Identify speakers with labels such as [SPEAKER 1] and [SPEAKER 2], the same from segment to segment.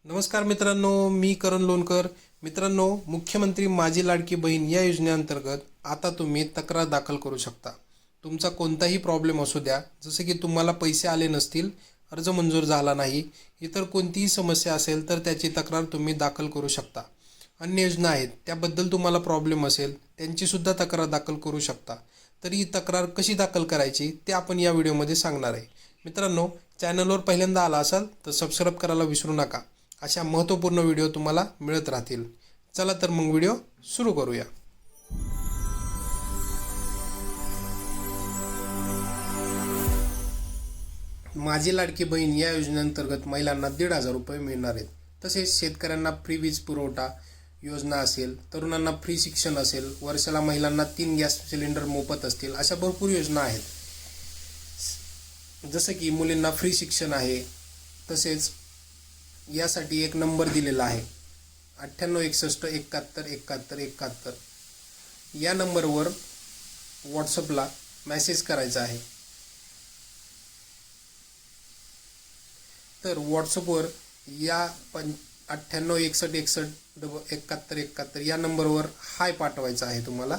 [SPEAKER 1] नमस्कार मित्रांनो, मी करण लोणकर. मित्रांनो, मुख्यमंत्री माझी लाडकी बहीण या योजनेअंतर्गत आता तुम्ही तक्रार दाखल करू शकता. तुमचा कोणताही प्रॉब्लेम असू द्या, जसे की तुम्हाला पैसे आले नसतील, अर्ज मंजूर झाला नाही, इतर कोणतीही समस्या असेल तर त्याची तक्रार तुम्ही दाखल करू शकता. अन्य योजना आहेत त्याबद्दल तुम्हाला प्रॉब्लेम असेल त्यांचीसुद्धा तक्रार दाखल करू शकता. तर ही तक्रार कशी दाखल करायची ते आपण या व्हिडिओमध्ये सांगणार आहे. मित्रांनो, चॅनलवर पहिल्यांदा आला असाल तर सबस्क्राईब करायला विसरू नका. अशा महत्त्वपूर्ण व्हिडिओ तुम्हाला मिळत राहतील. चला तर मग व्हिडिओ सुरू करूया. माझी लाडकी बहीण या योजनेअंतर्गत महिलांना 1,500 रुपये मिळणार आहेत. तसेच शेतकऱ्यांना फ्री वीज पुरवठा योजना असेल, तरुणांना फ्री शिक्षण असेल, वर्षाला महिलांना 3 गॅस सिलेंडर मोफत असतील, अशा भरपूर योजना आहेत. जसं की मुलींना फ्री शिक्षण आहे. तसेच यासाठी एक नंबर दिलेला आहे 9861717171. या नंबरवर व्हॉट्सअपला मेसेज करायचा आहे. तर व्हॉट्सअपवर या 9861717171 या नंबरवर हाय पाठवायचा आहे. तुम्हाला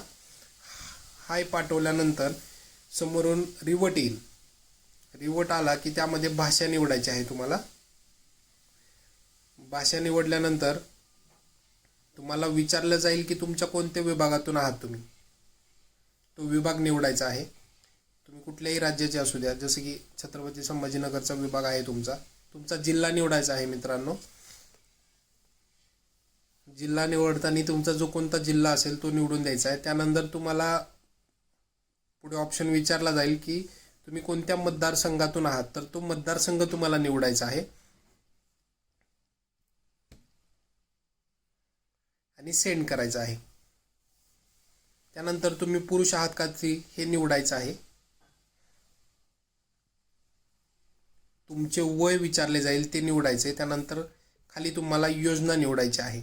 [SPEAKER 1] हाय पाठवल्यानंतर समोरून रिवट येईल. रिवट आला की त्यामध्ये भाषा निवडायची आहे. तुम्हाला भाषा निवडल्यानंतर तुम्हाला विचारलं जाईल की तुमच्या कोणत्या विभागातून आहात तुम्ही. तो विभाग निवडायचा आहे. तुम्ही कुठल्याही राज्याचे असू द्या, जसे की छत्रपती संभाजीनगरचा विभाग आहे तुमचा जिल्हा निवडायचा आहे. मित्रांनो, जिल्हा निवडताना तुमचा जो कोणता जिल्हा असेल तो निवडून द्यायचा आहे. त्यानंतर तुम्हाला पुढे ऑप्शन विचारला जाईल की तुम्ही कोणत्या मतदारसंघातून आहात, तर तो मतदारसंघ तुम्हाला निवडायचा आहे आणि सेंड करायचं आहे. त्यानंतर तुम्ही पुरुष आहात का स्त्री हे निवडायचं आहे. तुमचे वय विचारले जाईल ते निवडायचे. त्यानंतर खाली तुम्हाला योजना निवडायची आहे.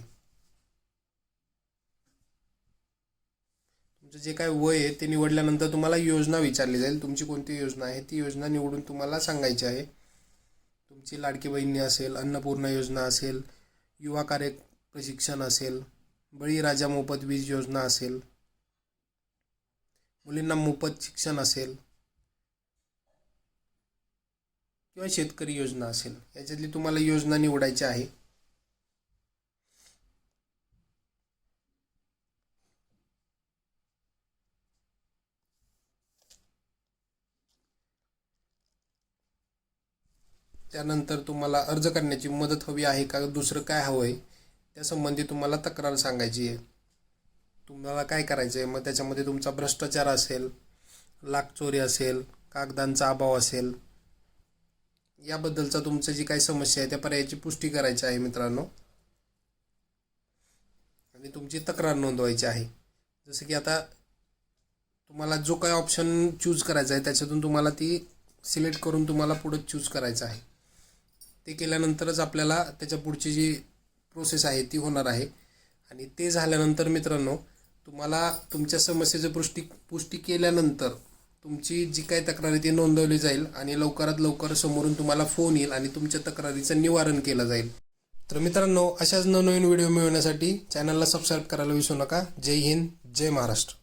[SPEAKER 1] तुमचं जे काय वय आहे ते निवडल्यानंतर तुम्हाला योजना विचारली जाईल. तुमची कोणती योजना आहे ती योजना निवडून तुम्हाला सांगायची आहे. तुमची लाडकी बहिणी असेल, अन्नपूर्णा योजना असेल, युवा कार्य प्रशिक्षण असेल, बळीराजा मोफत वीज योजना असेल, मुलींना मोफत शिक्षण असेल किंवा शेतकरी योजना असेल, याच्यातली तुम्हाला योजना निवडायची आहे. त्यानंतर तुम्हाला अर्ज करण्याची मदत हवी आहे का, दुसरं काय हवं आहे त्यासंबंधी तुम्हाला तक्रार सांगायची आहे. तुम्हाला काय करायचं आहे, मग त्याच्यामध्ये तुमचा भ्रष्टाचार असेल, लाखचोरी असेल, कागदांचा अभाव असेल, याबद्दलचा तुमचं जी काही समस्या आहे त्या पर्यायाची पुष्टी करायची आहे मित्रांनो. आणि तुमची तक्रार नोंदवायची आहे. जसं की आता तुम्हाला जो काही ऑप्शन चूज करायचा आहे त्याच्यातून तुम्हाला ती सिलेक्ट करून तुम्हाला पुढे चूज करायचं आहे. ते केल्यानंतरच आपल्याला त्याच्या पुढची जी प्रोसेस आहे ती होणार आहे. आणि ते झाल्यानंतर मित्रांनो, तुम्हाला तुमच्या समस्येची पुष्टी केल्यानंतर तुमची जी काही तक्रार आहे ती नोंदवली जाईल आणि लवकरात लवकर समोरून तुम्हाला फोन येईल आणि तुमच्या तक्रारीचं निवारण केलं जाईल. तर मित्रांनो, अशाच नवनवीन व्हिडिओ मिळवण्यासाठी चॅनलला सबस्क्राईब करायला विसरू नका. जय हिंद, जय महाराष्ट्र.